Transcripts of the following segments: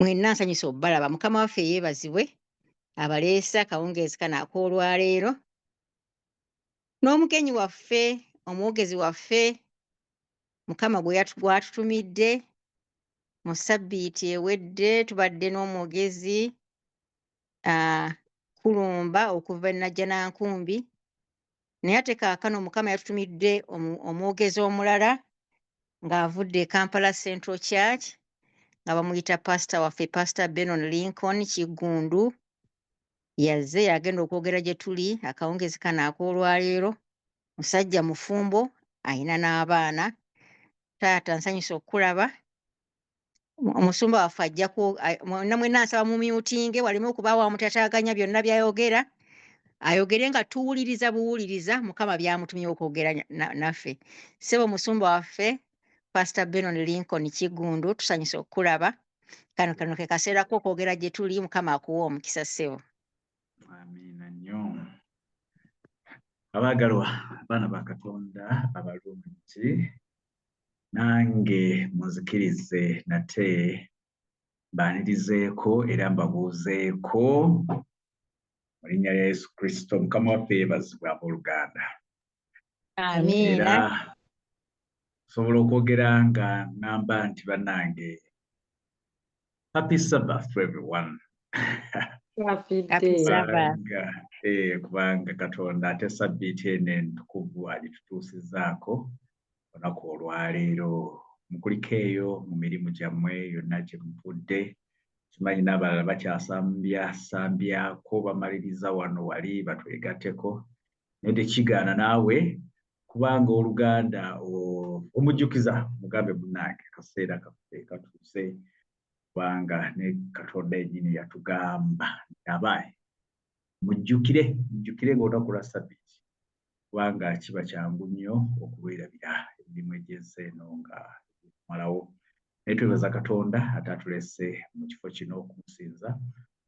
Mwenna nsanyuse obbalaba. Mukama waffe yeebazibwe abaleese akawungeezi kano ak'olwaleero n'omugenyi waffe omwogezi waffe Mukama gw'atutumidde mu ssabbiiti ewedde. Tubadde n'omwogezi Kulumba okuva e Najjanankumbi, naye ate kaakano Mukama yatutumidde omwogezi omulala ng'avudde e Kampala Central Church nga bamuyita pasita waffe Pastor Benon Lincoln Kiggundu. Yazze yagenda okwogera gye tuli akawungeezi kano ak'olwaleero. Musajja mufumbo, ayina n'abaana. Taata nsanyuse okkulaba. Omusumba waffe ajja mwenna nsaba mumyutinge waleme okubaawo amutataaganya byonna by'ayogera. Ayogere nga tuwuliriza buwuliriza Mukama by'amutumye okwogera naffe. Ssebo musumba waffe Pastor Benon Lincoln Kiggundu, tusanyuse okkulaba. Kano ke kaseera ko okwogera gye tuli. Mukama akuwa omukisa ssebo. Amiina nnyo. Abaagalwa abaana ba Katonda abalungi, nange munzikirize nate mbaanirizeeko era mbabuuzeeko mu linnya lya Yesu Kristo. Mukama waffe yeebazibwe abooluganda. Amiina. Era sobola okwogera nga ngamba nti bannange, happy Sabbath to everyone. Happy Sabbath. Kubanga Katonda ate sabbiiti eno entukuvu agitutuusizaako olunaku olwaleero. Mukuliko eyo mu mirimu gyammwe yonna gye muvudde. Kimanyi n'abalala bakyasambyako bamaliriza wano wali batwegatteko, naye tekigaana naawe kubanga oluganda omujjukiza mugambe munnange akaseera kaffe katuuse, kubanga ne Katonda yennyini yatugamba abaye mujjukire ng'olunaku lwa sabbiiti, kubanga kiba kyangu nnyo okubeerabira emirimu egy'ensi eno nga malawo. Naye twebaza Katonda ate atulese mu kifo kino okumusinza,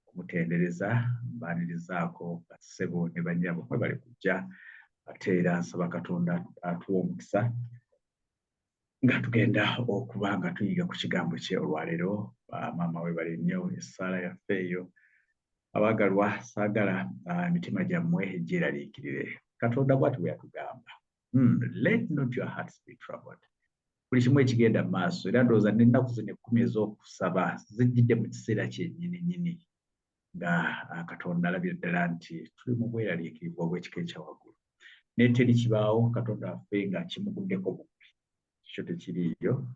okumutendereza, mbaanirizaako bassebo ne bannyabo mwe bali kujja. Ate era nsaba Katonda atuwa omukisa nga tugenda okuba nga tuyiga ku kigambo kye olwaleero. Maama we bali nnyo essaala yaffe eyo. Abaagalwa, saagala emitima gyammwe gyeraliikirire. Katonda bw'ati bwe yatugamba, let not your hearts be troubled. Buli kimu ekigenda mu maaso, era ndowooza n'ennaku zino 10 ez'okusaba zijjidde mu kiseera kyennyini nga Katonda alabira ddala nti tuli mu bweraliikirivu obw'ekika ekya waggulu. Naye teri kibaawo Katonda waffe nga kimuguddeko bubbi, kyo tekiriiyo.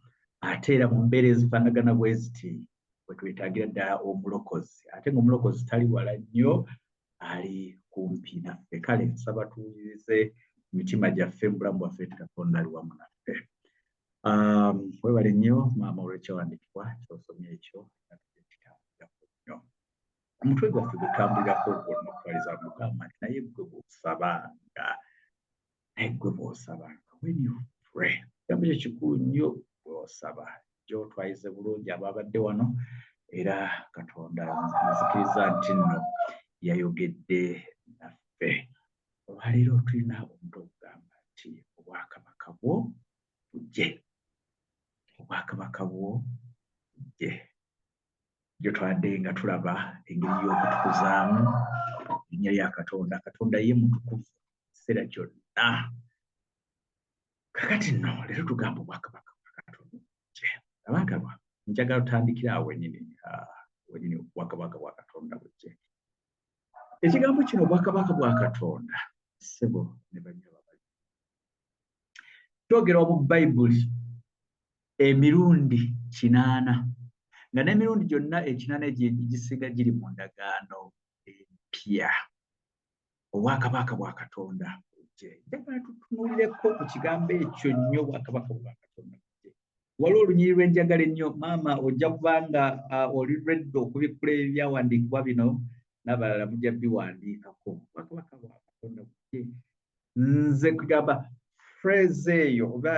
Ate era mu mbeera ezifaanagana bwe ziti bwe twetaagira ddala omulokozi, ate ng'omulokozi tali wala nnyo, ali kumpi naffe. Kale nsaba tuwulirize emitima gyaffe mu bulamu bwaffe nti Katonda ali wamu naffe. Webale nnyo maama olw'ekyawandiikibwa ky'osomye ekyo kitambulirako nnyo. Omutwe gwaffe gutambulirako gw'onotwaliza Mukama nti naye gwe bw'osabanga, when you pray, kigambo ekyo kikulu nnyo. Bw'osaba gy'otwayize bulungi ababadde wano, era Katonda nzikiriza nti nno yayogedde naffe. Olwaleero tulina omuntu okugamba nti obwakabaka bwo bujje. Obwakabaka bwo bujje. Gyo twadde nga tulaba engeri y'okutukuzaamu erinnya lya Katonda. Katonda ye mutukuvu ekiseera kyonna. Kakati nno leero tugamba obwakabaka bwa Katonda bujje. Abaagalwa, njagala tutandikira awo wennyini obwakabaka bwa Katonda bujje. Ekigambo kino obwakabaka bwa Katonda, ssebo ne bannyabo bali, kyogerwa mu Bayibuli emirundi 8, nga n'emirundi gyonna 8 egisinga giri mu ndagaano empya. Obwakabaka bwa Katonda bujje. Njagala tutunuulireko ku kigambo ekyo nnyo, obwakabaka bwa Katonda bujje. Waliwo olunyiri lwe njagala ennyo. Maama ojja kubanga oli redde okubikkula ebyawandiikibwa bino, n'abalala mujja biwandiikako. Obwakabaka bwa Katonda bujje. Nze kugamba phrase eyo oba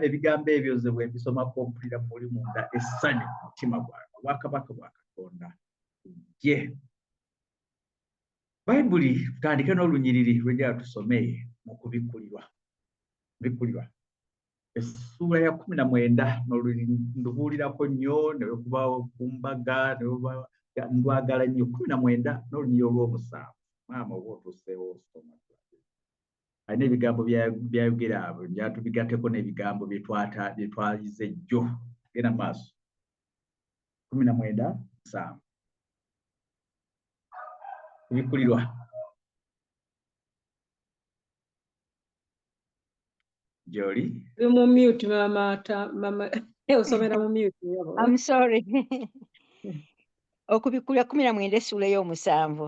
ebigambo ebyo ze bwe mbisomako mpulira muli munda essanyu mu mutima gwange. Obwakabaka bwa Katonda bujje. Bayibuli tutandike n'olunyiriri lwe njagala tusome mu kubikkulirwa. essula ya 19 ndubuulirako nnyo ne bwekubawo ku mbaga ndwagala nnyo 19 n'olunyiri olw'omusanvu maama oba otuuseewo osoma alina ebigambo byayogera abo njatubigatteko n'ebigambo bye twayize jjo genda maaso 19:7 ebikkulirwa Joli mu mute mama osomera mu mute I'm sorry okubikkulirwa 19 essula y'omusanvu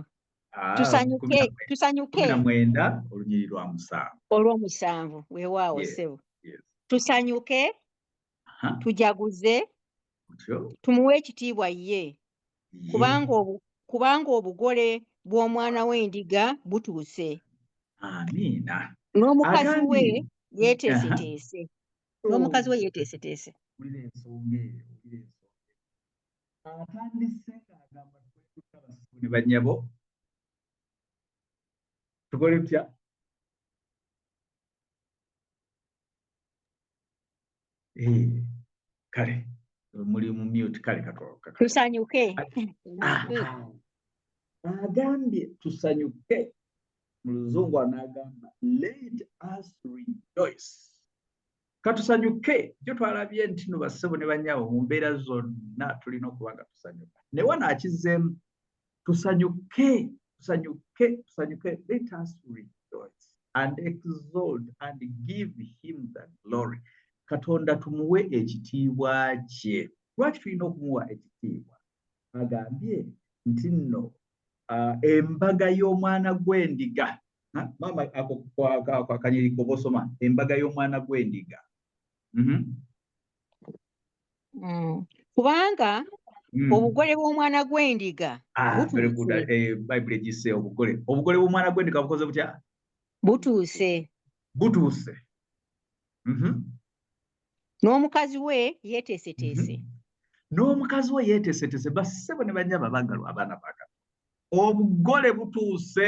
tusanyuke 19 olunyiri lwa musanvu olw'omusanvu weewaawo ssebo tusanyuke tujaguze tumuwe ekitiibwa ye kubanga obugole bw'omwana w'endiga butuuse amiina n'omukazi we yeeteeseteese n'omukazi we yeeteeseteese atandise ng'agamba twetuka basibu ne bannyabo tukole tutya kale muli mu mute kale katoloka tusanyuke agambye tusanyuke mu luzungu anagamba let us rejoice katusanyuke jo twalabye nti no bassebo ne banyawo mu mbeera zonna tulina okuba nga tusanyuka ne wana akizeemu tusanyuke let us rejoice and exalt and give him the glory Katonda tumuwe ekitiibwa kye lwaki tulina okumuwa ekitiibwa agambye nti nno embaga y'omwana gw'endiga maama ako akanyiri kobosoma embaga y'omwana gw'endiga kubanga obugole bw'omwana gw'endiga bayibuli egise obugole bw'omwana gw'endiga bukoze butya butuuse n'omukazi we yeeteeseteese bassebo ne bannyaba bagalwa abaana baga obugole butuuse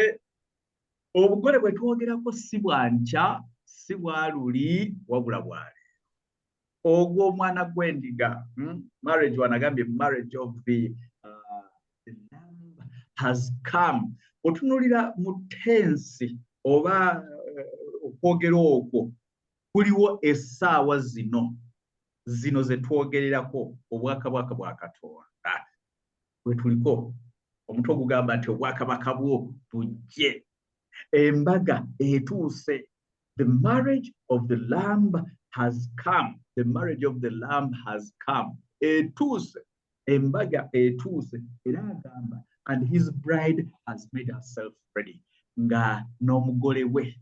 obugole bwe twogerako si bwa nkya si bwa luli wabula bwali ogw'omwana gw'endiga marriage wanagambye marriage of the lamb has come otunulira mu tensi oba okwogera okwo kuliwo essaawa zino ze twogererako obwakabaka bwa Katonda bwe tuliko omutwe ogugamba nti obwakabaka bwo bujje embaga etuuse the marriage of the lamb has come etuuse embaga etuuse era agamba and his bride has made herself ready nga n'omugole we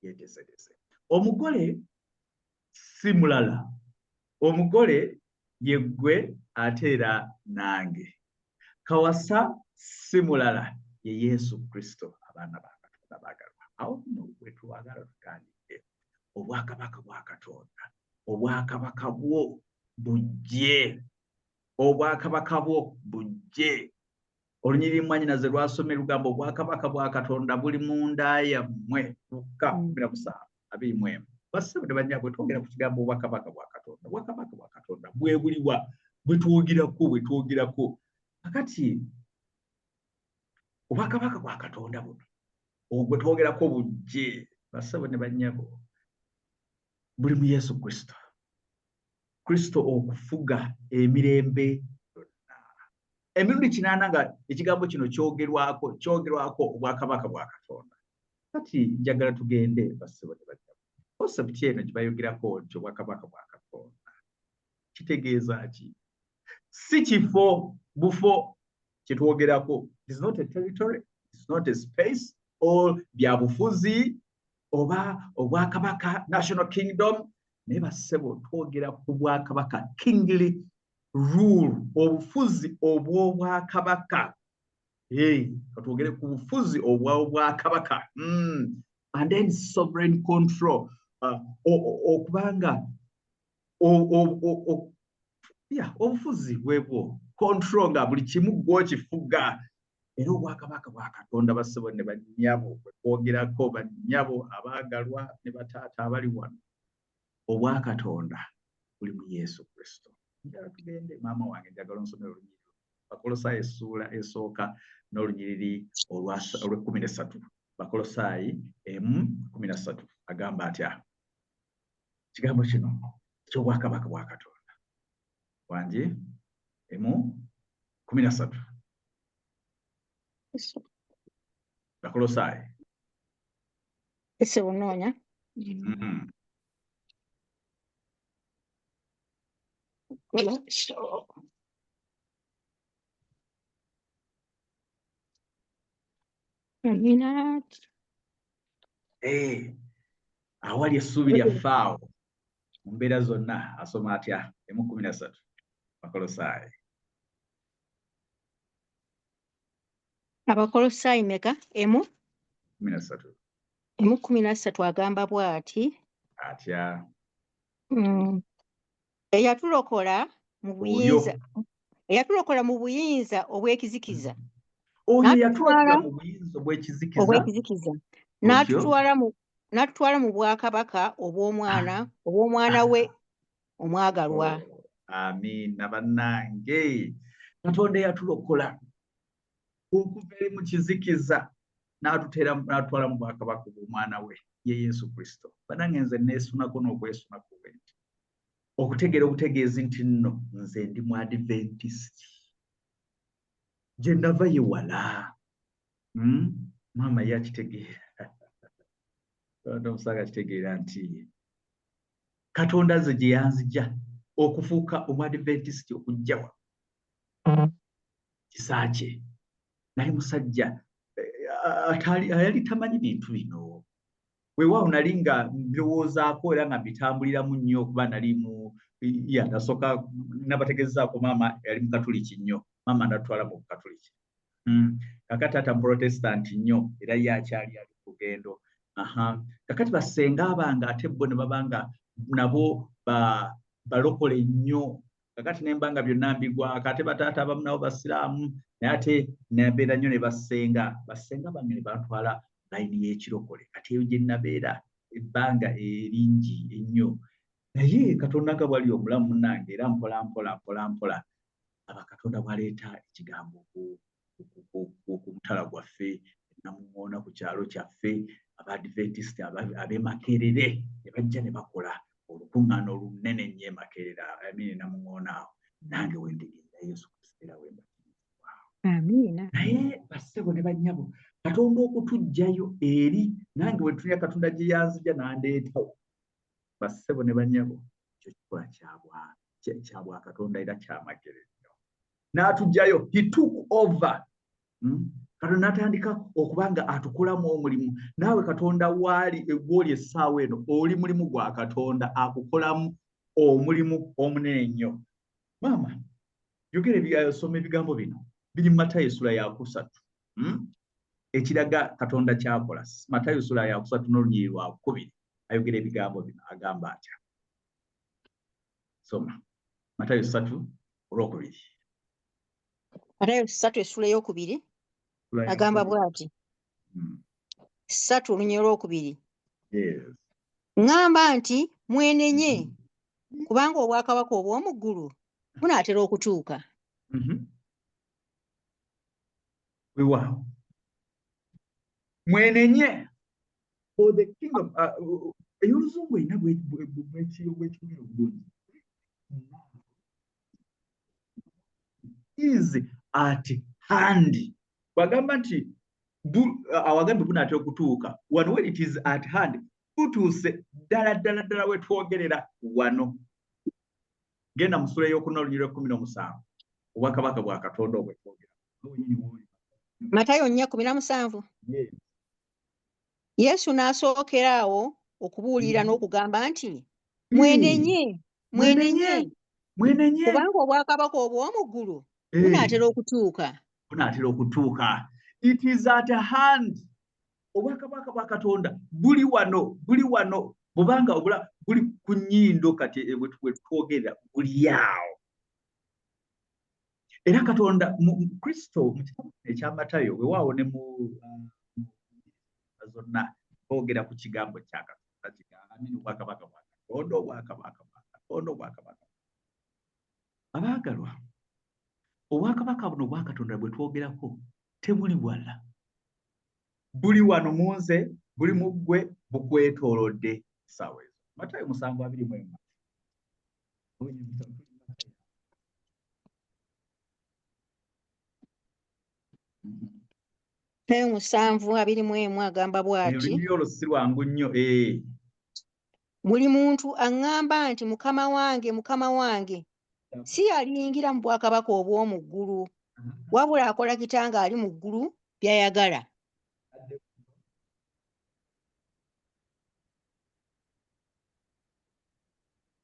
yeeteeseteese omugole si mulala omugole ye ggwe ate era nange kawasa si mulala ye Yesu Kristo abaana ba Katonda baagalwa awo nno bwe twagala tutandike obwakabaka bwa Katonda obwakabaka bwo bujje olunyiriri mwannyinaze lwasomye lugamba obwakabaka bwa Katonda buli mu nda yammwe Luka 17:21 bassebo ne bannyabwe twogera ku kigambo obwakabaka bwa Katonda bwe buliwa bwe twogerako kakati obwakabaka bwa Katonda buno bwe twogerako bujje bassebo ne bannyabo buli mu Yesu Kristo okufuga emirembe yonna emirundi 80 nga ekigambo kino kyogerwako obwakabaka bwa Katonda kati njagala tugende bassebo ne bannyabo konsepti eno gyebayogerako nti obwakabaka bwa Katonda kitegeeza ki si kifo bufo kyetwogerako it's not a territory it's not a space or byabufuzi oba obwakabaka national kingdom naye bassebo twogera ku bwakabaka kingly rule obufuzi obw'obwakabaka katwogere ku bufuzi obw'obwakabaka and then sovereign control okubanga obufuzi bwebwo control nga buli kimu gw'okifuga era obwakabaka bwa Katonda bassebo ne bannyabo bwe twogerako bannyabo abaagalwa ne bataata abali wano obwa Katonda buli mu Yesu Kristo. Njala tugende maama wange njagala nsomera olunyiriri Bakolosaayi essuula esooka n'olunyiriri olw'13. Bakolosaayi 1:13 agamba atya? Kigambo kino ky'obwakabaka bwa Katonda. Wangi 1:13. Bakolosaayi. Ese unoonya. Awali essuubi lyaffe awo mu mbeera zonna asoma atya? 1:13 Bakolosaayi. Abakolosaayi meka? 13 1:13 agamba bw'ati. atya? Eyatulokola mu buyinza obw'ekizikiza. Oyo yatulokola mu buyinza obw'ekizikiza. N'atutwala mu bwakabaka obw'omwana we omwagalwa. Amiina bannange. Katonda yatulokola okuva mu kizikiza n'atutwala mu bwakabaka obw'omwana we ye Yesu Kristo. Bannange nze neesunako n'okwesunako bwenti okutegeera obutegeezi nti nno nze ndi mu Adventisiti. Gye nava ye wala. Maama ye akitegeera. Omusaaga kitegeera nti Katonda nze gye yanzija okufuuka Omuadventisiti okujjawa kisa kye. Nali musajja yali tamanyi bintu bino. Weewaawo nali nga mbirowoozaako era nga mbitambuliramu nnyo okuba nali nasooka nabategezaako maama yali Mukatuliki nnyo. Maama natwala mu Bukatuliki. Kakati taata Muprotestanti nnyo era ye akyali ali ku lugendo. Kakati basenga abange ate bo ne babanga nabo balokole nnyo. Kakati ne mbanga byonna mbigwako. Ate bataata abamu nabo basiraamu naye ate nembeera nnyo ne basenga bange ne bantwala layini y'ekirokole. Kati eyo gye nabeera ebbanga eringi ennyo. Naye Katonda nga bwali omulamu munnange era mpola Abakatonda bwaleeta ekigambo ku mutala gwaffe Namuŋŋoona ku kyalo kyaffe Abadventisiti ab'e Makerere ne bajja ne bakola olukuŋŋaana olunene nnyo e Makerere Namuŋŋoona awo. Nange wendigirira Yesu Kristo era wembakirizibwa. Amiina. Naye bassebo ne bannyabo Katonda okutuggyayo eri nange we tulya Katonda gye yanzija n'andeetawo. Bassebo ne bannyabo ekyo kikola kya bwa Katonda era kya Makerere. N'atuggyayo, he took over. Katonda n'atandika okuba nga atukolamu omulimu. Naawe Katonda gw'oli essaawa eno oli mulimu gwa Katonda akukolamu omulimu omunene nnyo. Maama yogera soma ebigambo bino biri mu Matayo essula ya 3 ekiraga Katonda ky'akola. Matayo essula ya 3 n'olunyiriri lwa 2 ayogera ebigambo bino agamba atya? Soma Matayo 3:2. Matayo 3 essula ey'okubiri agamba bw'ati. 3 olunyiriri lw'okubiri. Ŋŋamba nti mwenenye kubanga obwakabaka obw'omu ggulu bunaatera okutuuka. Weewaawo mwenenye for the kingdom. Ey'oluzungu erina bw'ekiyogera obulungi. Is at hand. Bagamba nti awagambe bunaatera okutuuka. Wano when it is at hand butuuse ddala we twogerera wano. Genda mu ssula y'okuna olunyiriri 17 obwakabaka bwa Katonda obwe twogera. Matayo 4:17. Yesu n'asookera awo okubuulira n'okugamba nti mwenenye kubanga obwakabaka obw'omu ggulu bunaatera okutuuka. It is at hand. Obwakabaka bwa Katonda buli wano bubanga buli ku nnyindo kati we twogera buli awo. Era Katonda mu Kristo mu kitabu ekya Matayo weewaawo ne mu zonna boogera ku kigambo kya Katonda obwakabaka bwa Katonda. Katonda obwakabaka bwa Katonda obwakabaka. Abaagalwa, obwakabaka buno obwa Katonda bwe twogerako tebuli wala. Buli wano mu nze, buli mu ggwe, bukwetoolodde essaawa ezo. Matayo 7:21. Matayo 7:21 agamba bw'ati, Olulimi olwo si lwangu nnyo. buli muntu aŋŋamba nti Mukama wange, Mukama wange, si yaliyingira mu bwakabaka obw'omu ggulu, wabula akola Kitange ali mu ggulu by'ayagala.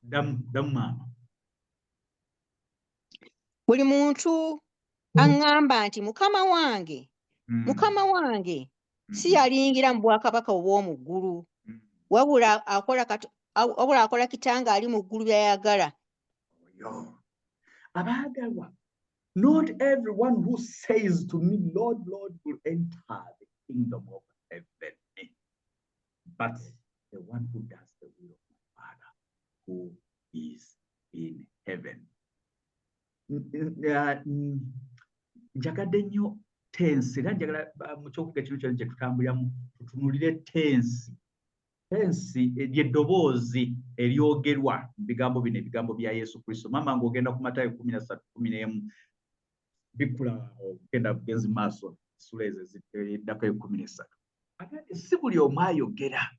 Ddamu maama. Buli muntu aŋŋamba nti Mukama wange, Mukama wange, si yaliyingira mu bwakabaka obw'omu ggulu, wabula akola Kitange ali mu ggulu by'ayagala. Abaagalwa, not everyone who says to me, Lord, Lord, will enter the kingdom of heaven, but the one who does the will of my Father who is in heaven. Njagadde nnyo tensi era njagala mu kyokuga kino kyonna kye tutambuliramu tutunulire tensi. Tensi ly'eddoboozi eryogerwa mu bigambo bino, ebigambo bya Yesu Kristo. Maama ng'ogenda ku Matayo 13:11 bikula ogenda bugenzi maaso essula ezo eddako 13. Agambye si buli omu ayogera.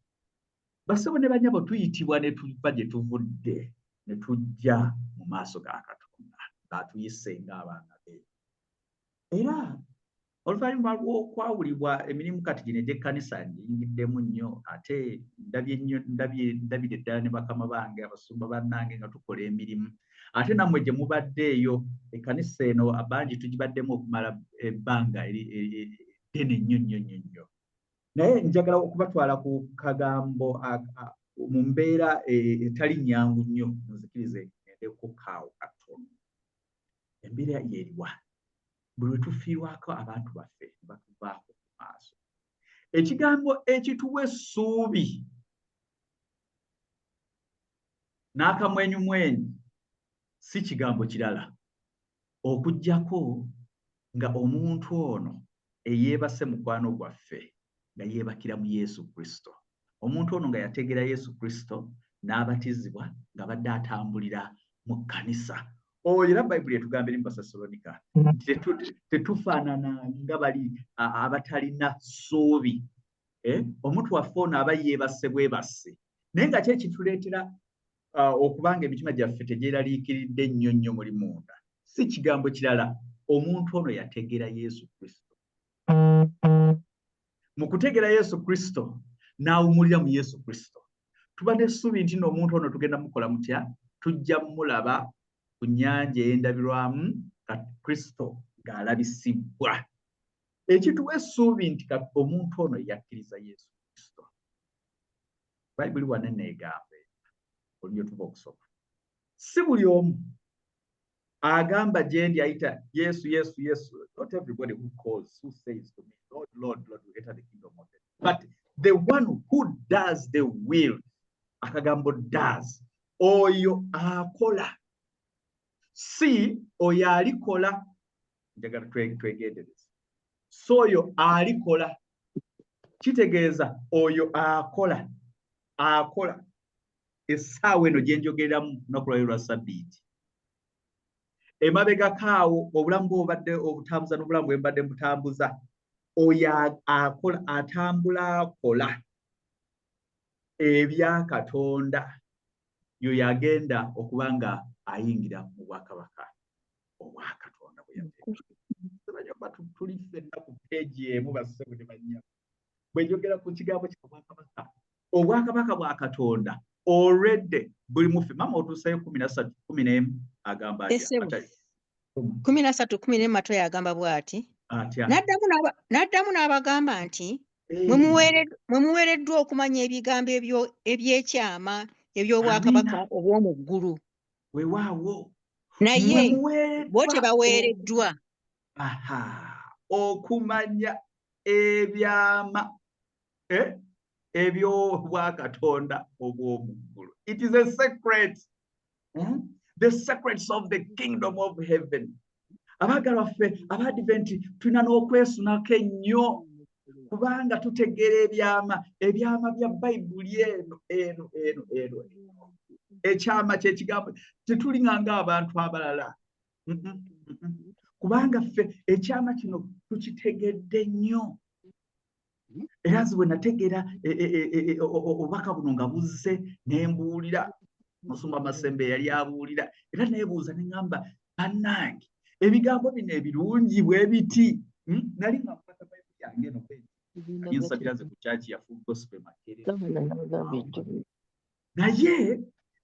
Bassebo ne bannyabo tuyitibwa ne tuva gye tuvudde ne tujja mu maaso ga Katonda ng'atuyise ng'abaana be. Era oluvannyuma lw'okwawulibwa emirimu kati gino egy'ekkanisa ngiyingiddemu nnyo, ate ndabire ddala ne bakama bange abasumba bannange nga tukola emirimu. Ate nammwe gye mubaddeeyo ekkanisa eno abangi tugibaddemu okumala ebbanga ddene nnyo. Naye njagala okubatwala ku kagambo mu mbeera etali nnyangu nnyo, nzikirize ngendeko kaawo katono. Embeera y'eriwa buli lwe tufiirwako abantu baffe ne batuvaako mu maaso. Ekigambo ekituwa essuubi n'akamwenyumwenyu si kigambo kirala okuggyako nga omuntu ono eyeebase mukwano gwaffe nga yeebakira mu Yesu Kristo. Omuntu ono nga yategeera Yesu Kristo n'abatizibwa nga badde atambulira mu kkanisa. Era Bayibuli etugamba eri mu Basasalonika tetufaanana nga bali abatalina ssuubi. Omuntu waffe ono aba yeebase bwebase. Naye nga kye kituleetera okubanga emitima gyaffe tegyeraliikiridde nnyo muli munda. Si kigambo kirala, omuntu ono yategeera Yesu Kristo. Mu kutegeera Yesu Kristo n'awumulira mu Yesu Kristo, tuba n'essuubi nti n'omuntu ono tugenda mukola mutya? Tujja mulaba ku nnyanja ey'endabirwamu Kristo ng'alabisibwa. Ekituwa essuubi nti omuntu ono yakkiriza Yesu Kristo. Bayibuli wano neegamba olulyo tuba okusoma. Si buli omu agamba gye ndi ayita Yesu. Not everybody who calls, who says to me, Lord, Lord, Lord, will enter the kingdom of heaven. But the one who does the will, akagambo does, oyo akola. Si oyo alikola, njagala twegendereze. So oyo alikola, kitegeeza oyo akola. Essaawa eno gye njogereramu lunaku lwa Ssabbiiti. Emabega kaawo obulamu bw'obadde obutambuza n'obulamu bwe mbadde mbutambuza, oyo akola, atambula akola ebya Katonda, y'oyo agenda okuba nga ayingira mu bwakabaka obwa Katonda bwe yateeka. Tuli ffenna ku peegi emu bassebo ne bannya. Bwe njogera ku kigambo ky'obwakabaka, obwakabaka bwa Katonda already buli mufe. Mama otuusayo 13:11 agamba atya? 13:11 Matayo agamba bw'ati, Atya? n'addamu n'abagamba nti mwe muweereddwa okumanya ebigambo eby'ekyama eby'obwakabaka obw'omu ggulu. Weewaawo. Naye bo tebaweereddwa. Okumanya ebyama eby'obwakatonda obw'omuggulu. It is a secret. The secrets of the kingdom of heaven. Abaagalwa ffe Abadiventi tulina n'okwesunako ennyo kubanga tutegeera ebyama bya Bayibuli eno. Ekyama ky'ekigambo tetulinga ng'abantu abalala. Kubanga ffe ekyama kino tukitegedde nnyo. Era nze bwe nategeera obubaka buno nga buzze ne mbuulira Musumba Masembe yali abuulira era neebuuza ne ŋŋamba bannange ebigambo bino ebirungi bwe biti nali nga nkwata Bayibuli yange eno yinsabira nze ku kyaki ya Full Gospel Makerere naye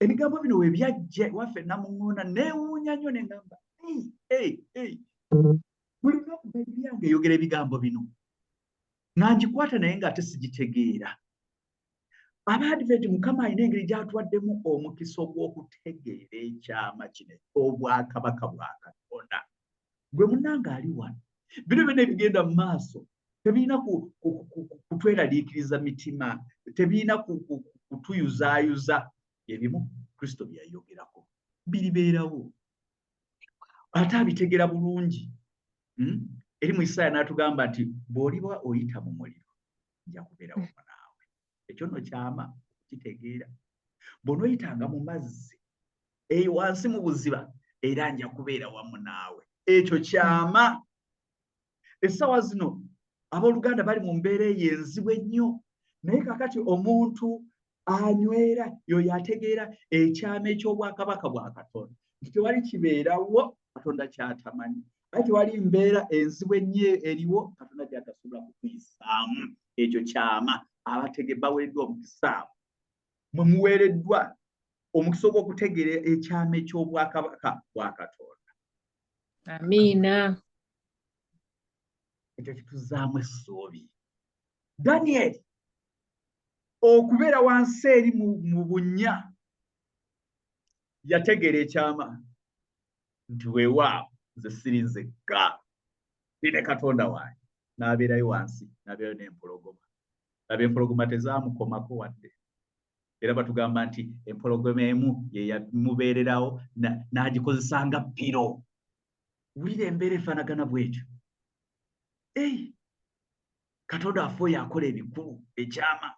ebigambo bino we byajja waffe Namuŋŋoona neewuunya nnyo ne ŋŋamba buli lunaku Bayibuli yange eyogera ebigambo bino nga ngikwata naye ng'ate sigitegeera. Abadiventi Mukama alina engeri gy'atuwaddemu omukisa ogw'okutegeera ekyama kino obwakabaka bwa Katonda. Gwe munnange ali wano bino byonna ebigenda mu maaso tebirina kutweraliikiriza mitima, tebirina kutuyuzaayuza. Ebimu Kristo bye yayogerako biribeerawo ate abitegera bulungi. Eri mu Isaaya n'atugamba nti bw'oliba oyita mu muliro nja kubeera wamu naawe. Ekyo nno kyama kitegeera. Bw'onooyitanga mu mazzi eyo wansi mu buziba era nja kubeera wamu naawe. Ekyo kyama. Essaawa zino abooluganda bali mu mbeera eyo enzibu ennyo naye kakati omuntu anywera yoyo ategeera ekyama eky'obwakabaka bwa Katonda nti tewali kibeerawo Katonda ky'atamanyi. Ate tewali mbeera enzibu ennyo eriwo Katonda gy'atasobola kukuyisaamu. Ekyo kyama. Baweereddwa omukisa. Mwe muweereddwa omukisa ogw'okutegeera ekyama eky'obwakabaka bwa Katonda. Amiina. Ekyo kituzaamu essuubi. Danyeri okubeera wansi eri mu bunnya yategeera ekyama nti weewaawo nze siri nzekka ndine Katonda wange. N'abeerayo wansi n'abeerayo n'empologoma. Laba empologoma tezaamukomako wadde. Era batugamba nti empologoma emu ye yamubeererawo n'agikozesa nga ppiro. Wulira embeera efaanagana bw'etyo. Katonda waffe oyo akola ebikulu ekyama.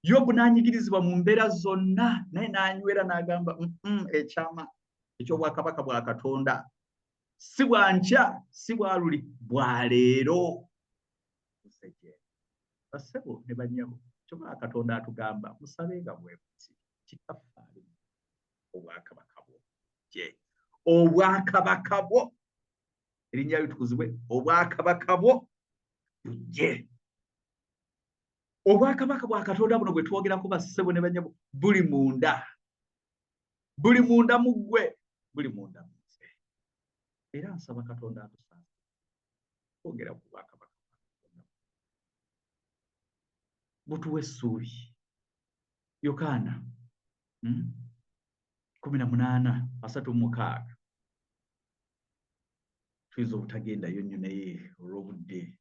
Yobu n'anyigirizibwa mu mbeera zonna naye n'anywera n'agamba ekyama eky'obwakabaka bwa Katonda si bwa nkya si bwa luli bwa leero. Bassebo ne bannyabo kyokka Katonda atugamba musabenga bwe buti kitaffe ali obwakabaka bwo gye obwakabaka bwo erinnya litukuzibwe obwakabaka bwo bujje. Obwakabaka bwa Katonda buno bwe twogerako bassebo ne bannyabo buli munda mu ggwe buli munda mu nze. Era nsaba Katonda atusaasire twogera ku bwakabaka butuwa essuubi. Yokaana 18:36 tuyinza obutagendayo nnyo naye olw'obudde.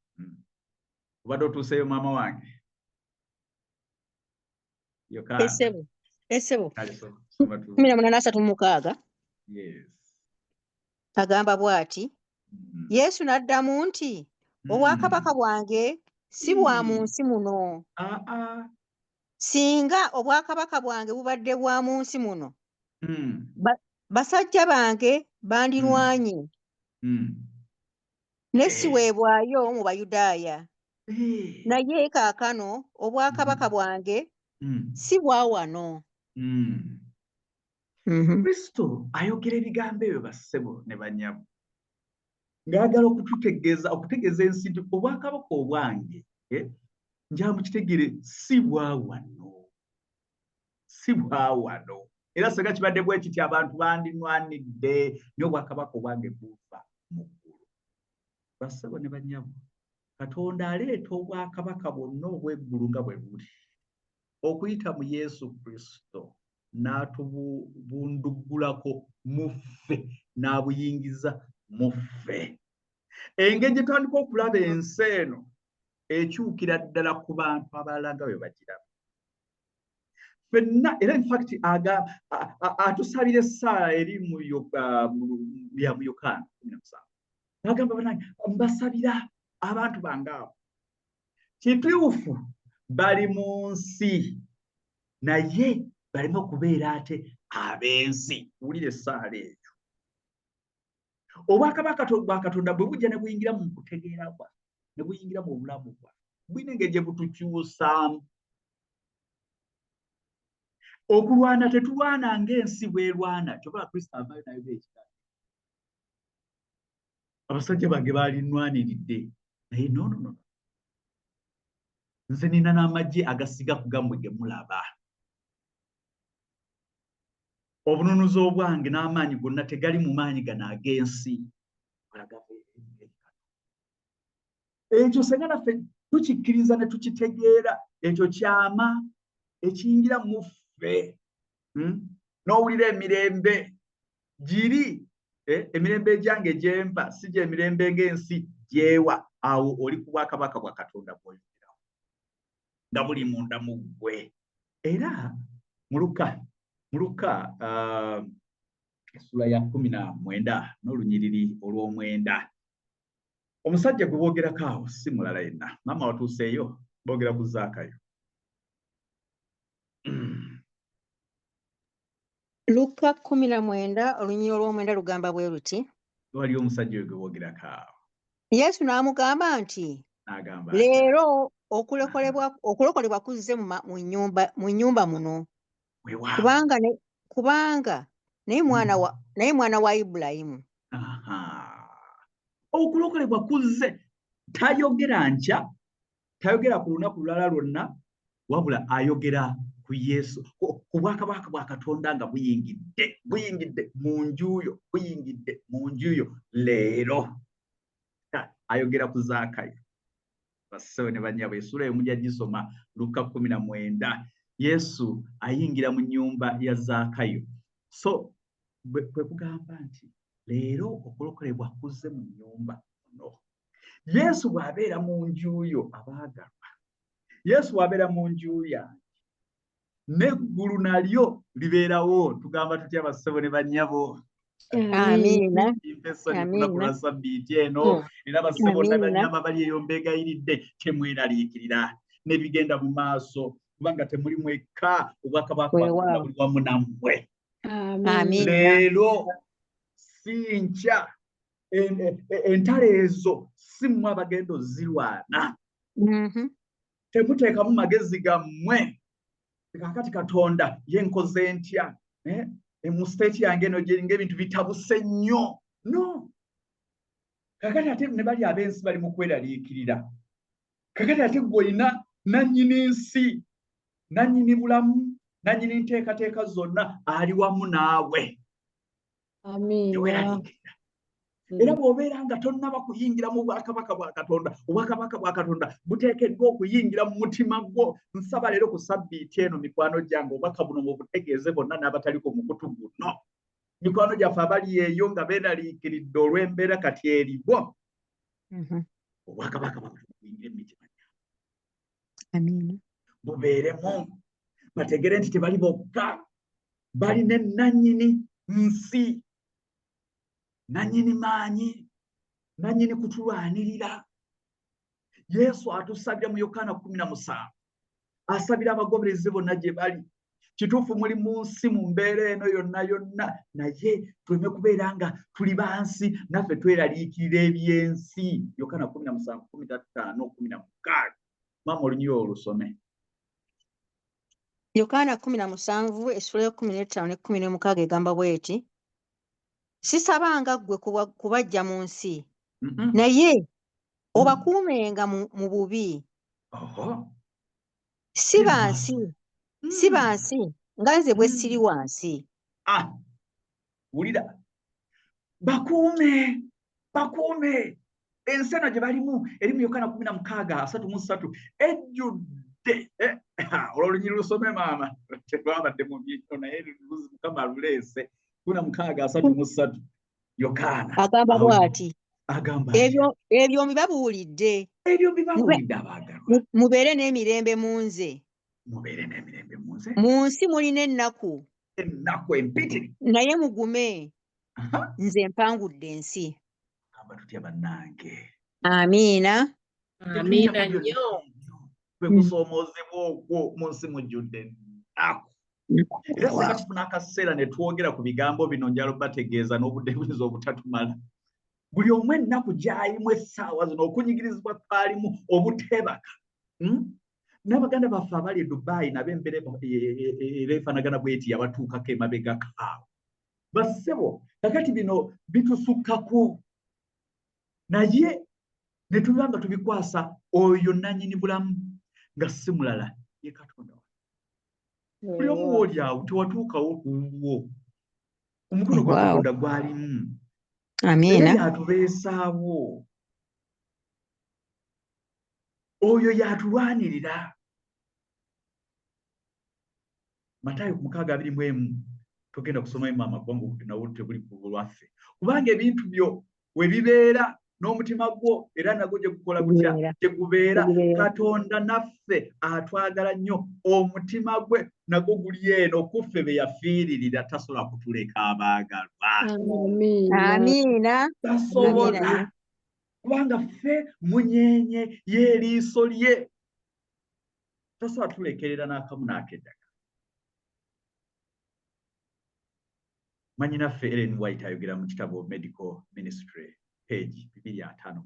Obadde otuuseyo maama wange? Yokaana Essebo 18:36 agamba bw'ati Yesu n'addamu nti obwakabaka bwange si bwa mu nsi muno. Singa obwakabaka bwange bubadde bwa mu nsi muno basajja bange bandirwanye ne siweebwayo mu Bayudaaya. Naye kaakano obwakabaka bwange si bwa wano. Kristo ayogera ebigambo ebyo bassebo ne bannyabo ng'agala okutegeeza ensi nti obwakabaka obwange njala mukitegere si bwa wano. Era senga kibadde bwe kiti abantu bandinwanidde naye obwakabaka obwange buva mu ggulu. Bassebo ne bannyabo Katonda aleeta obwakabaka bwonna obw'eggulu nga bwe buli okuyita mu Yesu Kristo n'atubunduggulako mu ffe n'abuyingiza mu ffe. Engeri gye tutandika okulaba ensi eno ekyukira ddala ku bantu abalala nga bwe bagiraba. Ffenna era in fact atusabira essaala eri mu Yokaana 17. N'agamba bannange mbasabira abantu bange abo. Kituufu bali mu nsi naye baleme okubeera ate ab'ensi. Wulira essaala eyo. Obwakabaka bwa Katonda bwe bujja ne buyingira mu kutegeera kwa ne buyingira mu bulamu bwa bwine engeri gye butukyusaamu. Okulwana tetulwana ng'ensi bw'erwana. Kyokka Kristo avaayo nayo ekitala. Abasajja bange balinwaniridde naye no. Nze nina n'amagye agasiga ku gammwe ge mulaba. Obununuzi obwange n'amaanyi gonna tegali mu maanyi gano ag'ensi. Ekyo senga naffe tukikkiriza ne tukitegeera. Ekyo kyama ekiyingira mu ffe. N'owulira emirembe giri emirembe egyange gyempa si gye emirembe ng'ensi gyewa. Awo oli ku bwakabaka bwa Katonda bw'oyogerawo nga buli munda mu ggwe. Era mu Luka essula ya 19 n'olunyiriri olw'omwenda, omusajja gwe boogerako awo si mulala yenna. Maama watuuseeyo, boogera ku Zaakayo. Luka 19 olunyiriri olw'omwenda lugamba bwe luti. Waliyo omusajja gwe boogerako awo. Yesu n'amugamba nti, N'agamba leero okulokolebwa kuzze mu nnyumba muno. Kubanga naye mwana wa Ibulayimu. Okulokolebwa kuzze. Tayogera nkya, tayogera ku lunaku lulala lwonna, wabula ayogera ku Yesu, ku bwakabaka bwa Katonda nga buyingidde mu njuyo, buyingidde mu njuyo leero. Ayogera ku Zaakayo. Bassewo ne bannyabo, essula eyo mujja gisoma Luka 19. Yesu ayingira mu nnyumba ya Zaakayo. So kwe kugamba nti leero okulokolebwa kuzze mu nnyumba muno. Yesu bw'abeera mu njuyo abaagalwa, Yesu bw'abeera mu nju yange, n'eggulu nalyo libeerawo. Tugamba tutya bassebo ne bannyabo? Amiina. Amiina. Sabbiiti eno era bassebo ne bannyabo bali eyo mbeegayiridde, temweraliikirira n'ebigenda mu maaso, kubanga temuli mwekka, obwakabaka bwa Katonda buli wamu nammwe. Leero si nkya, entalo ezo si mmwe abagenda ozirwana. Temuteekamu magezi gammwe. Kaakati Katonda ye nkoze ntya? Mu state yange eno gyeringa ebintu bitabuse nnyo. No. Kaakati ate ne bali ab'ensi bali mu kweraliikirira. Kaakati ate gw'olina nannyini nsi, nannyini bulamu, nannyini nteekateeka zonna ali wamu naawe. Amiina. Era bw'obeera nga tonnaba kuyingira mu bwakabaka bwa Katonda, obwakabaka bwa Katonda buteekeddwa okuyingira mu mutima gwo. Nsaba leero ku sabbiiti eno mikwano gyange obubaka buno mubutegeeze bonna n'abataliko mukutu guno. Mikwano gyaffe abali eyo nga beeraliikiridde olw'embeera kati eriwo. Obwakabaka bwa Katonda buyingire mu mitima gyabwe. Amiina. Bubeeremu, bategere nti tebali bokka, bali ne nannyini nsi, nannyini maanyi, nannyini kutulwanirira. Yesu atusabira mu Yokaana 17, asabira abagoberezi bonna gye bali. Kituufu muli mu nsi mu mbeera eno yonna, naye tuleme kubeera nga tuli bansi, naffe tweraliikirira ebyensi. Yokaana 17:15-16. Maama olunyiriri olusome. Yokaana 17 essula ya 15 ne 16 egamba bw'eti, sisabanga ggwe kubajja mu nsi, naye obakuumenga mu bubi. Si bansi nga nze bwe siri wansi. Wulira, bakuume. Ensi eno gye balimu eri mu Yokaana 16:33 ejjudde. Olw'olunyiriri lusome maama, tetwabadde mu byekyo naye Mukama aluleese. 16:33 Yokaana agamba bw'ati, agamba ebyo mbibabuulidde ebyo bibawulidde abaagalwa mubeere n'emirembe mu nze. mubeere n'emirembe mu nze Mu nsi mulina ennaku ennaku empitiri naye mugume, Aha. nze mpangudde ensi. Amba tutya bannange Amiina. Amiina nnyo. kwe kusoomoozebwa okwo mu nsi mujjudde ennaku. Era singa tufuna akaseera ne twogera ku bigambo bino njala bategeeza n'obudde buyinza obutatumala. Buli omu ennaku gy'alimu essaawa zino okunyigirizibwa twalimu obutebaka. N'abaganda baffe abali e Dubai nabo embeera era efaanagana bw'eti yabatuukako emabega kaawo. Bassebo kakati bino bitusukkako naye ne tuba nga tubikwasa oyo nannyini bulamu nga si mulala ye Katonda. Buli omu w'oli awo tewatuukawo kuwwo. Omukono gwa Katonda gwalimu. Amiina. Era yatubeesaawo. Oyo yatulwanirira. Matayo 6:21 togenda kusomayo maama gwangu nawo tebuli ku lwaffe. Kubanga ebintu byo we bibeera n'omutima gwo era nagwo gye gukola gutya gye gubeera. Katonda naffe atwagala nnyo, omutima gwe nagwo guli eno kuffe be yafiiririra, tasobola kutuleka abaagalwa. Amiina. Tasobola kubanga ffe munyeenye y'eriiso lye, tasobola tulekerera n'akamu n'akeddaga. Mwannyinaffe Ellen White ayogera mu kitabo Medical Ministry page 250.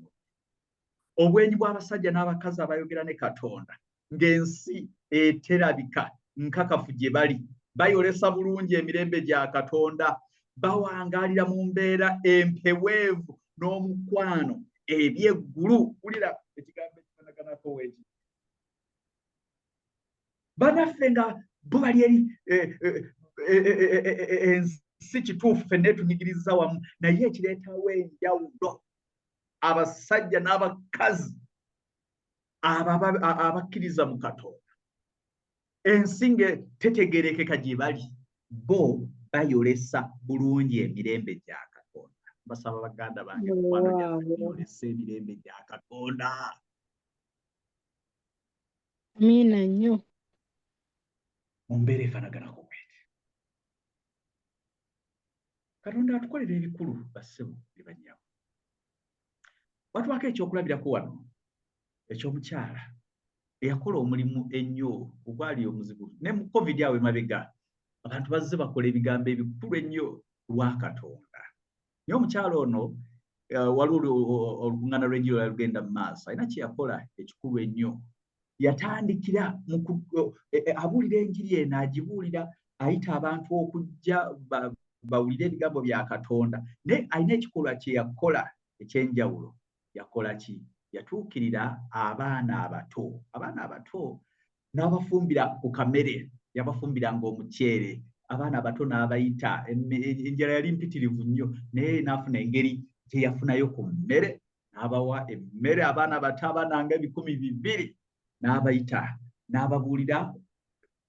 Obwenyi bw'abasajja n'abakazi abayogera ne Katonda ng'ensi eterabika nkakafu gye bali, bayolesa bulungi emirembe gya Katonda, bawangaalira mu mbeera empeweevu n'omukwano eby'eggulu. Wulira ekigambo ekifaanaganako weeki. Bannaffe nga bo bali eri si kituufu ffenna tunyigiriza wamu, naye ekireetawo enjawulo abasajja n'abakazi abakkiriza mu Katonda. Ensi nga tetegeerekeka gye bali, bo bayolesa bulungi emirembe gya Katonda. Basaba baganda bange mukwano gyange tuyolese emirembe gya Katonda. Amiina nnyo. Mu mbeera efaanaganako bweti. Katonda atukolera ebikulu bassebo ne bannyamu. Watwako ekyokulabirako wano eky'omukyala eyakola omulimu ennyo ogwali omuzibu. Ne mu COVID awo emabega abantu bazze bakola ebigambo ebikulu ennyo lwa Katonda. Naye omukyala ono waliwo olukuŋŋaana lw'enjiri lugenda mu maaso, alina kye yakola ekikulu ennyo. Yatandikira abuulira enjiri eno, agibuulira ayita abantu okujja bawulire ebigambo bya Katonda. Naye alina ekikolwa kye yakola eky'enjawulo. Yakola ki? Yatuukirira abaana abato. Abaana abato n'abafumbira ku kamere, yabafumbiranga omuceere. Abaana abato n'abayita, enjala yali mpitirivu nnyo naye n'afuna engeri gye yafunayo ku mmere, n'abawa emmere abaana abato abaana nga 200 n'abayita, n'ababuulira,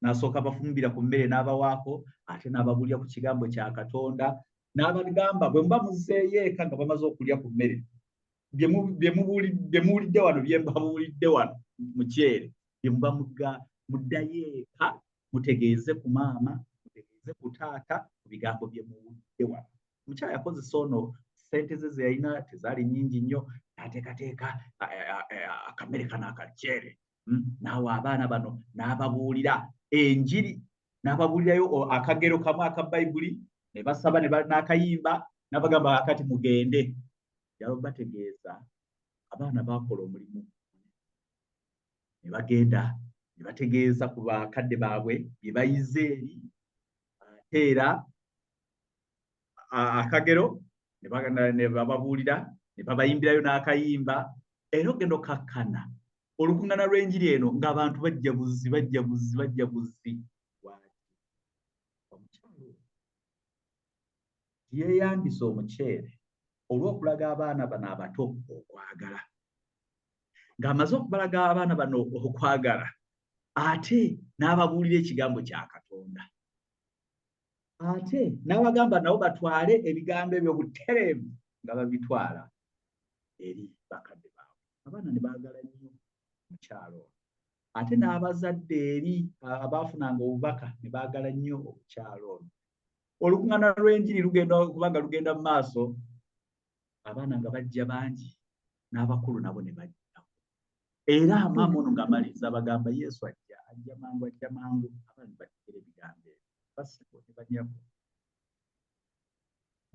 n'asooka bafumbira ku mmere n'abawaako, ate n'ababuulira ku kigambo kya Katonda, n'abagamba bwe muba muzzeeyo eka nga bamaze okulya ku mmere, bye muwulidde wano bye mbabuulidde wano muceere, bye muba muddayo eka mutegeeze ku maama, mutegeeze ku taata ku bigambo bye muwulidde wano. Omukyala yakozesa ono ssente ze yalina tezaali nnyingi nnyo, n'ateekateeka akamere kano akaceere, n'awa abaana bano n'ababuulira enjiri, n'ababuulirayo akagero kamu aka Bayibuli, ne basaba n'akayimba, n'abagamba akati mugende. Yalo bategeeza abaana baakola omulimu, ne bagenda ne bategeeza ku bakadde baabwe bye bayize eri, ate era akagero ne bababuulira, ne babayimbirayo n'akayimba. Era ogenda okkakkana olukuŋŋaana lw'enjiri eno ng'abantu bajja buzzi. Omukyalo yeeyambisa omuceere olw'okulaga abaana bano abato okwagala. Ng'amaze okubalaga abaana bano okwagala, ate n'ababuulira ekigambo kya Katonda. Ate n'abagamba nabo batwale ebigambo ebyo butereevu nga babitwala eri bakadde baabwe. abaana ne baagala nnyo omukyalo ono. Ate n'abazadde eri abaafunanga obubaka ne baagala nnyo omukyalo ono. Olukuŋŋaana lw'enjiri kubanga lugenda mu maaso, abaana nga bajja bangi n'abakulu nabo ne bajja. Era maama ono ng'amaliriza abagamba Yesu ajja mangu, abaana ne bategera ebigambo ebyo. Basiko ne banyabo.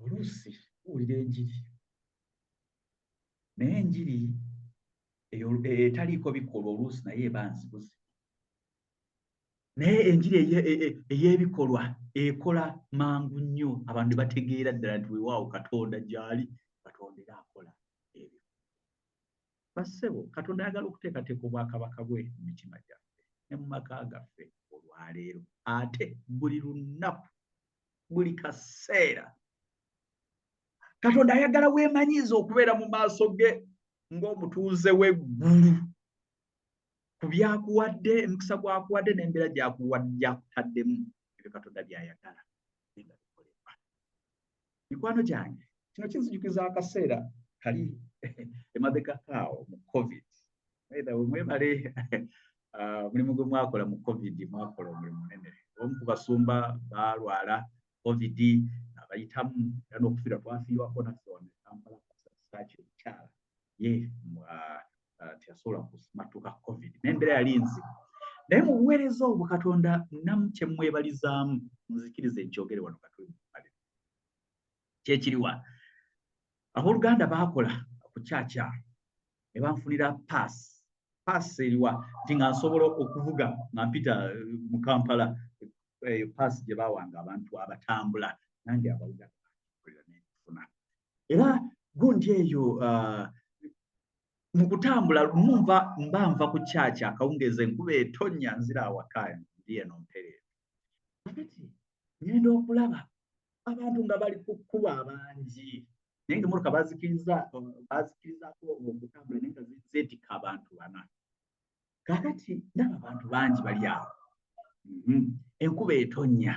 Oluusi tuwulira enjiri. Naye enjiri etaliiko bikolwa oluusi naye eba nzibuzi. Naye enjiri ey'ebikolwa ekola mangu nnyo, abantu ne bategeera ddala nti weewaawo Katonda gy'ali, Katonda era akola ebyo. Bassebo, Katonda ayagala okuteekateeka obwakabaka bwe mu mitima gyaffe ne mu maka gaffe olwaleero, ate buli lunaku, buli kaseera. Katonda ayagala weemanyiiza okubeera mu maaso ge ng'omutuuze w'eggulu ku byakuwadde, emikisa gwakuwadde n'embeera gyakutaddemu, ebyo Katonda by'ayagala nga bikolebwa. Mikwano gyange, kino kinzijjukiza akaseera kali emabegakaawo mu COVID. Mwebale omulimu gwe mwakola mu COVID, mwakola omulimu munene. Omu ku basumba baalwala COVID abayitamu era n'okufiira twafiirwako naffe wano e Kampala Saaki omukyala ye teyasobola kumatuka COVID n'embeera yali nzibu. Naye mu buweereza obwo Katonda namu kye mwebalizaamu, nzikirize nkyogere wano katuli mu maliro. Kyekiriwa abooluganda baakola ku caaca ne banfunira paasi eriwa nti nga nsobola okuvuga nga mpita mu Kampala, paasi gye baawanga abantu abatambula, nange abaluganda bakolera n'ekufuna. Era gundi eyo mu kutambula mba nva ku caaca akawungeezi enkuba etonnya nzira awaka ndi eno mpereevu. Kakati ngenda okulaba abantu nga bali ku kkubo abangi, naye ng'emmotoka baazikirizaako okutambula naye nga zeetikka abantu bana. Kakati ndaba abantu bangi bali awo, enkuba etonnya,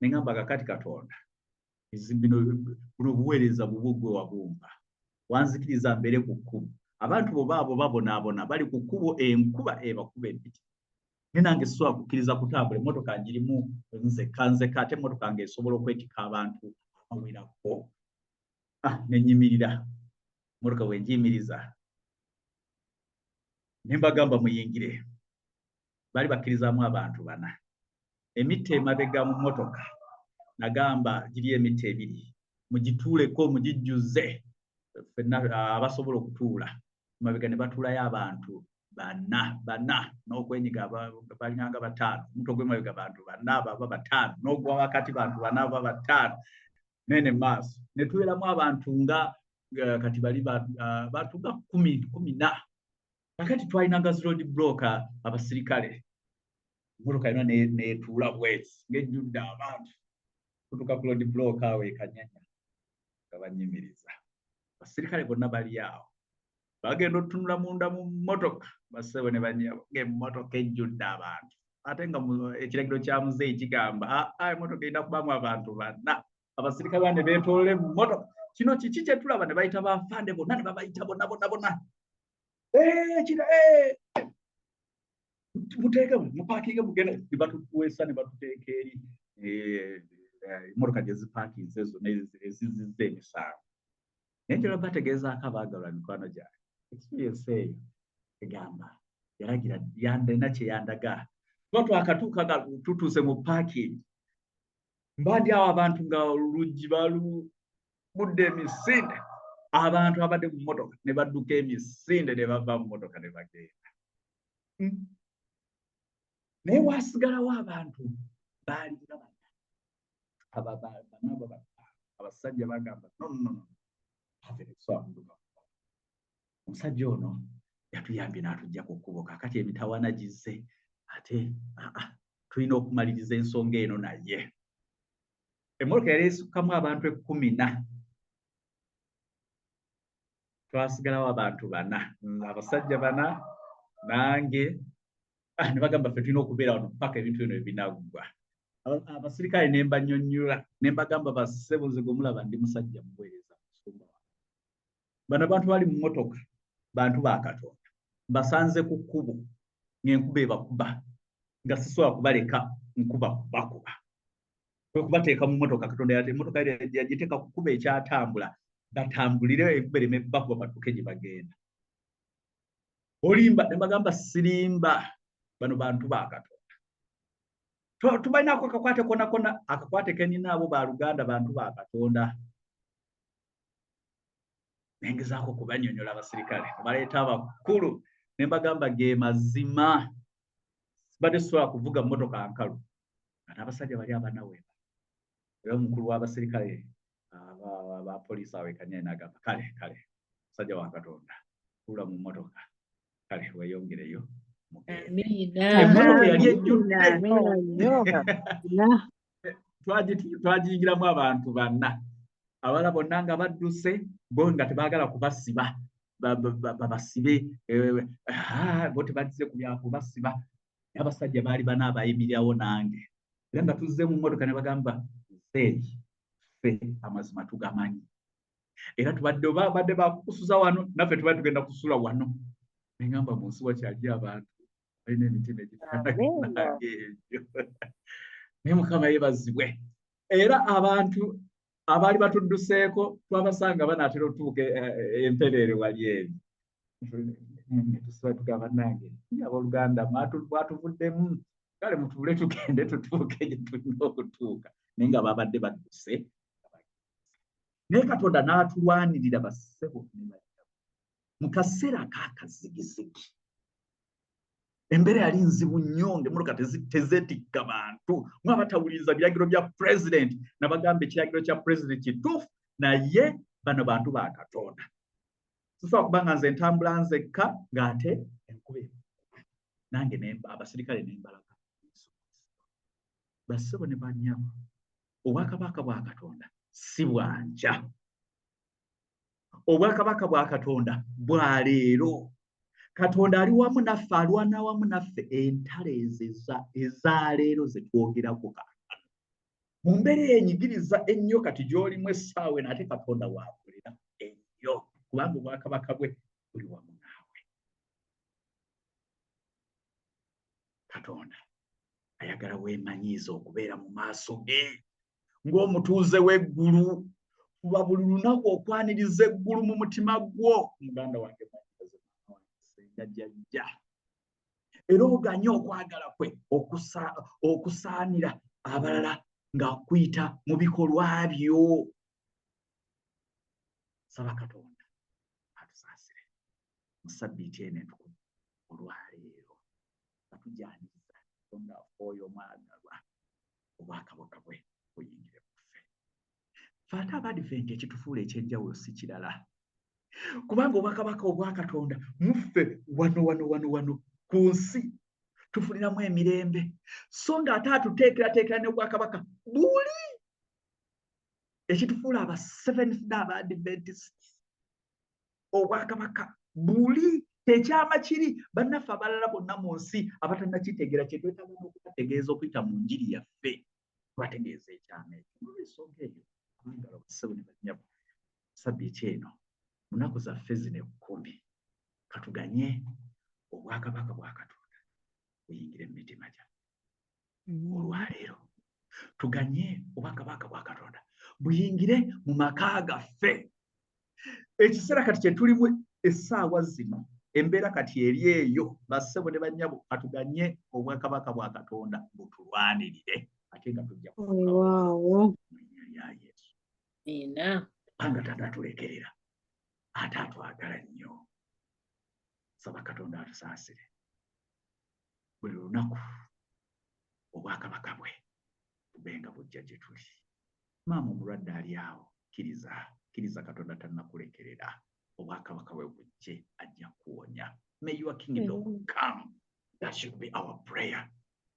ne ngamba kakati Katonda buno obuweereza bubwo gwe wabumba, wanzikiriza mbeere ku kkubo. Abantu bobaabo babonaabona bali ku kkubo, enkuba ebakuba empiti. Naye nange sisobola kukkiriza kutambula, emmotoka ngirimu nzekka ate emmotoka ng'esobola okwetikka abantu abawerako. Ne nnyimirira, emmotoka bwe ngiyimiriza ne mbagamba muyingire. Baali bakkirizaamu abantu bana. Emitta emabega mu mmotoka nagamba giri emitta ebiri, mugituuleko mugijjuze ffenna abasobola okutuula. Emabega ne batuulayo abantu bana n'okwenyiga balinganga bataano, omuntu ogw'emabega bantu bana baba bataano, n'ogwa wakati bantu bana baba bataano, nene maaso ne tubeeramu abantu nga kati bali bantu nga 10. Kakati twalinanga road block abasirikale, emmotoka yonna neetuula bwezi ng'ejjudde abantu. Tutuuka ku road block awo ekanyanya nga bannyimiriza, abasirikale bonna bali awo bagenda otunula munda mu mmotoka, bassebo ne banyabo ng'emmotoka ejjudde abantu. Ate nga ekiragiro kya muzeeyi kigamba emmotoka erina kubamu abantu bana. Abasirikale bane beetoolole mu mmotoka. Kino kiki kye tulaba? Ne bayita baafande bonna ne babayita bonna. Muteekemu, mupaakinge mugende. Ne batuweesa ne batuteeka eri emmotoka gye zipaakinze zonna ezizizza emisango. Naye nti bategeezaako abaagalwa mikwano gyange, experience eyo egamba yalagira yandina kye yandaga. Tuba twakatuuka nga tutuuse mu paakingi, mba ndi awo abantu nga oluggi balugudde emisinde, abantu abadde mu mmotoka ne badduka emisinde ne bava mu mmotoka ne bagenda. Naye waasigalawo abantu baali nga abasajja bagamba no. Omusajja ono yatuyambye n'atujja ku kkubo, kakati emitawaana gizze, ate tulina okumaliriza ensonga eno naye. Emmotoka yali esukkamu abantu 14. Twasigalawo abantu 4, abasajja 4 nange. Ne bagamba ffe tulina okubeera wano paka ebintu bino ebinaggwa. Abasirikale ne mbanyonnyola ne mbagamba bassebo nze gwe mulaba ndi musajja muweereza musumba wange. Bano abantu bali mu mmotoka bantu ba Katonda mbasanze ku kkubo ng'enkuba ebakuba nga sisobola kubaleka nkuba bakuba kwe kubateeka mu mmotoka. Katonda emmotoka yagiteeka ku kkuba ekyatambula batambulire enkuba ereme bakuba batuuke gye bagenda. Olimba ne bagamba sirimba bano bantu ba Katonda. Tubalinaako akakwate konna akakwate kenina abo ba Luganda bantu ba Katonda. Nengezaako kubanyonyola abasirikale baleeta abakulu ne mbagamba ge mazima sibadde sisobola kuvuga mmotoka nkalu ate abasajja bali abanawe. Era omukulu w'abasirikale aba poliisi awe Kanyai n'agamba kale musajja wa Katonda tuula mu mmotoka kale weeyongereyo emmotoka yali ejjudde twagiyingiramu abantu banna abala bonna nga badduse bo nga tebaagala kubasiba babasibe bo tebazze ku byakubasiba. Abasajja baali bana abayimirirawo nange era nga tuzze mu mmotoka ne bagamba ffe amazima tugamanyi era badde bakukusuza wano naffe tubadde tugenda kusula wano. Nengamba mu nsi wakyali abantu balina emitima egifaananange egyo naye Mukama yeebazibwe. Era abantu abaali batudduseeko twabasanga banaatera otuuka empereere wali eri netusiba tugamba nange abooluganda mwatuvuddemu kale mutuule tugende tutuuke gye tulina okutuuka naye nga babadde badduse. Naye Katonda n'atulwanirira bassebo mu kaseera ak'akazigizigi. Embeera yali nzibu nnyo ng'emmotoka tezeetikka bantu mwabatawuliriza biragiro bya pulezidenti nabagamba ekiragiro kya pulezidenti kituufu naye bano bantu ba Katonda. Sisobola kuba nga nze ntambula nzekka ng'ate enkuba nange abasirikale ne mbalaga. Bassebo ne bannyabo obwakabaka bwa Katonda si bwanja. Obwakabaka bwa Katonda bwa leero. Katonda ali wamu naffe alwana wamu naffe entalo eza leero ze twogerako kaakano. Mu mbeera enyigiriza ennyo kati gy'olimu essaawa ate Katonda waakolera ennyo kubanga obwakabaka bwe buli wamu naawe. Katonda ayagala weemanyiiza okubeera mu maaso ge ng'omutuuze w'eggulu. Kuba buli lunaku okwaniriza eggulu mu mutima gwo muganda wange jjajja era oganye okwagala kwe okusaanira abalala ng'akuyita mu bikolwa byo. Saba Katonda atusaasire mu ssabbiiti eno entukuvu olwaleero atujjaniriza Katonda oyo omwagalwa obwakabaka bwe buyingire mu ffe. Ffe ate Abadiventi ekitufuula ekyenjawulo si kirala kubanga obwakabaka obwa Katonda muffe wano ku nsi tufuliramu emirembe so nga ate atuteekerateekera n'obwakabaka buli ekitufuula aba Seventh n'Abadventist obwakabaka buli ekyama kiri bannaffe abalala bonna mu nsi abatannakitegeera kye twetaaga n'okubategeeza okuyita mu njiri yaffe tubategeeza ekyama ekyo. Olw'ensonga eyo abangala bassebo ne bannyabo ssabbiiti eno mu nnaku zaffe zino 10 katuganye obwakabaka bwa Katonda buyingire mu mitima gyaffe. Olwaleero tuganye obwakabaka bwa Katonda buyingire mu maka gaffe. Ekiseera kati kye tulimu essaawa zino embeera kati eri eyo bassebo ne bannyabo katuganye obwakabaka bwa Katonda butulwanirire ate nga tujja lya Yesu. Kubanga Taata atulekerera ate atwagala nnyo. Saba Katonda atusaasire buli lunaku obwakabaka bwe bubenga bujja gye tuli. Maama omulwadde ali awo kkiriza Katonda tannakulekerera obwakabaka bwe bujje ajja kuwonya. May your kingdom come. That should be our prayer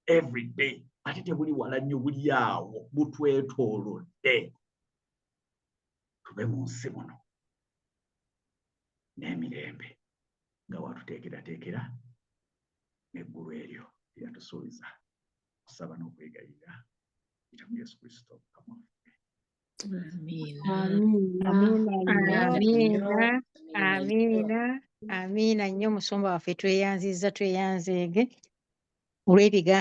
every day. Ate tebuli wala nnyo buli awo butwetoolodde. Tube mu nsi muno n'emirembe nga watuteekerateekera n'eggulu eryo lyatusuubiza kusaba n'okwegayirira kitamu Yesu Kristo Mukama waffe. Amiina. amiina nnyo musumba waffe tweyanzizza tweyanzeege olw'ebigambo